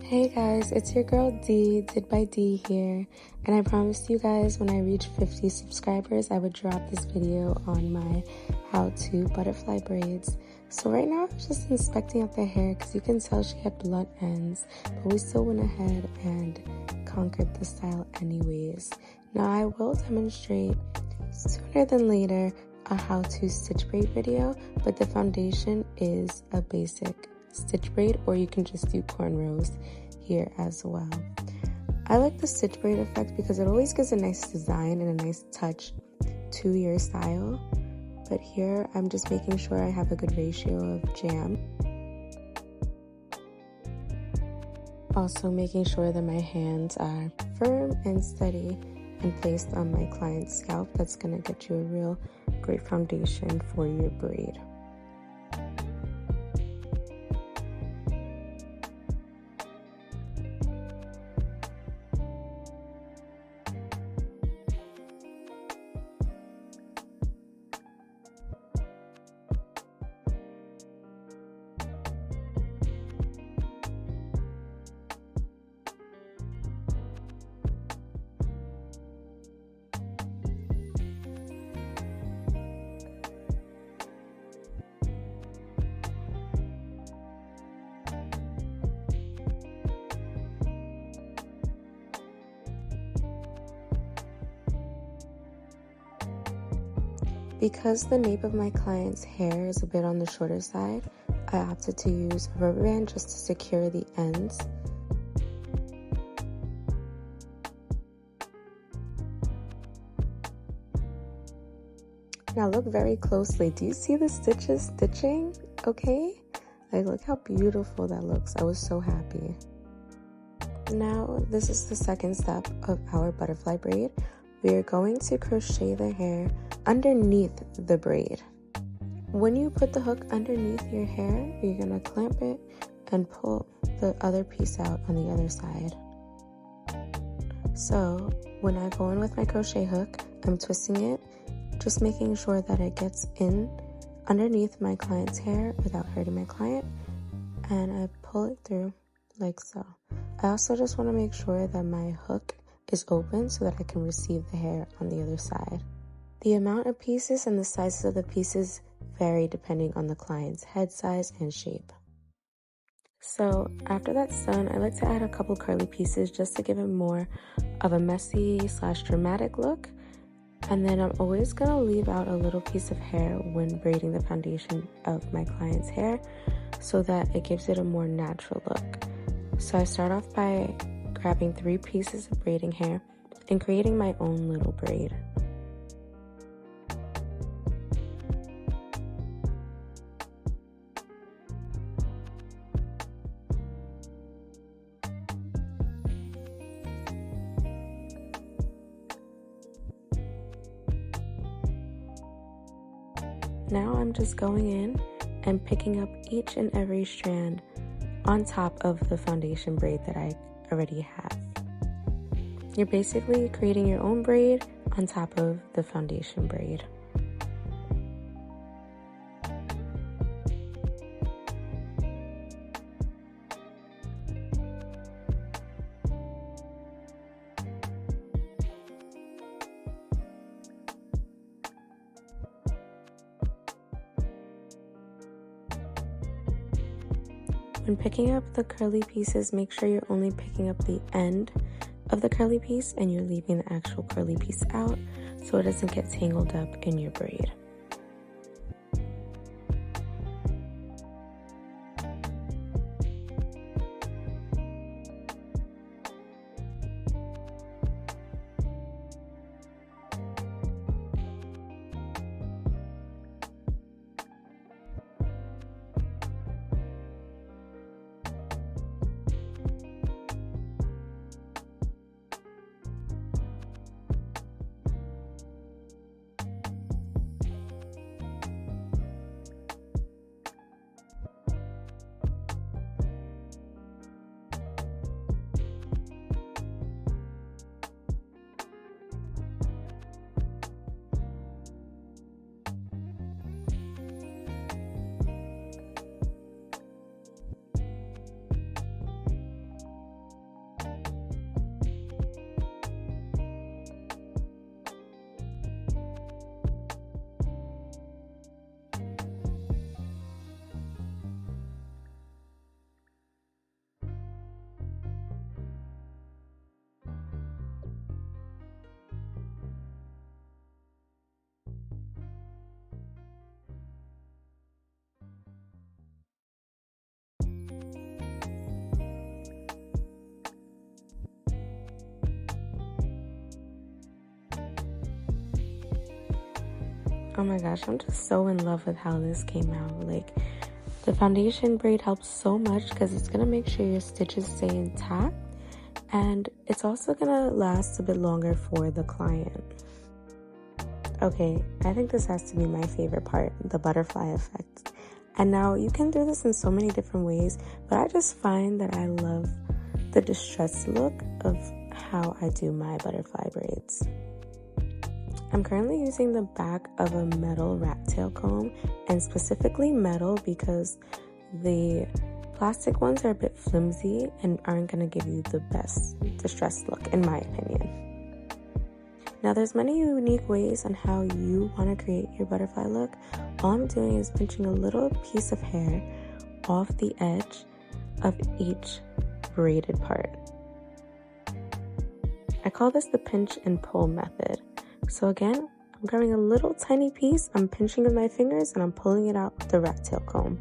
Hey guys, it's your girl D, Did by D here, and I promised you guys when I reach 50 subscribers I would drop this video on my how-to butterfly braids. So right now I'm just inspecting out the hair because you can tell she had blunt ends, but we still went ahead and conquered the style anyways. Now I will demonstrate sooner than later a how-to stitch braid video, but the foundation is a basic stitch braid, or you can just do cornrows here as well. I like the stitch braid effect because it always gives a nice design and a nice touch to your style, but here I'm just making sure I have a good ratio of jam. Also making sure that my hands are firm and steady and placed on my client's scalp. That's going to get you a real great foundation for your braid. Because the nape of my client's hair is a bit on the shorter side, I opted to use a rubber band just to secure the ends. Now look very closely. Do you see the stitches stitching? Okay? Like, look how beautiful that looks. I was so happy. Now, this is the second step of our butterfly braid. We are going to crochet the hair underneath the braid. When you put the hook underneath your hair, you're gonna clamp it and pull the other piece out on the other side. So when I go in with my crochet hook, I'm twisting it, just making sure that it gets in underneath my client's hair without hurting my client, and I pull it through like so. I also just want to make sure that my hook is open so that I can receive the hair on the other side. The amount of pieces and the sizes of the pieces vary depending on the client's head size and shape. So after that's done, I like to add a couple curly pieces just to give it more of a messy / dramatic look. And then I'm always going to leave out a little piece of hair when braiding the foundation of my client's hair so that it gives it a more natural look. So I start off by grabbing 3 pieces of braiding hair and creating my own little braid. Now I'm just going in and picking up each and every strand on top of the foundation braid that I already have. You're basically creating your own braid on top of the foundation braid. When picking up the curly pieces, make sure you're only picking up the end of the curly piece and you're leaving the actual curly piece out so it doesn't get tangled up in your braid. Oh my gosh, I'm just so in love with how this came out. Like, the foundation braid helps so much because it's going to make sure your stitches stay intact, and it's also going to last a bit longer for the client. Okay, I think this has to be my favorite part, the butterfly effect. And now you can do this in so many different ways, but I just find that I love the distressed look of how I do my butterfly braids. I'm currently using the back of a metal rat tail comb, and specifically metal because the plastic ones are a bit flimsy and aren't going to give you the best distressed look, in my opinion. Now, there's many unique ways on how you want to create your butterfly look. All I'm doing is pinching a little piece of hair off the edge of each braided part. I call this the pinch and pull method. So again, I'm grabbing a little tiny piece, I'm pinching with my fingers, and I'm pulling it out with the rat tail comb.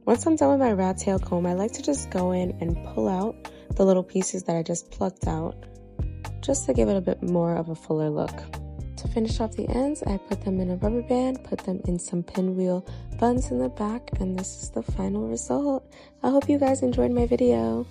Once I'm done with my rat tail comb, I like to just go in and pull out the little pieces that I just plucked out, just to give it a bit more of a fuller look. To finish off the ends, I put them in a rubber band, put them in some pinwheel buns in the back, and this is the final result. I hope you guys enjoyed my video.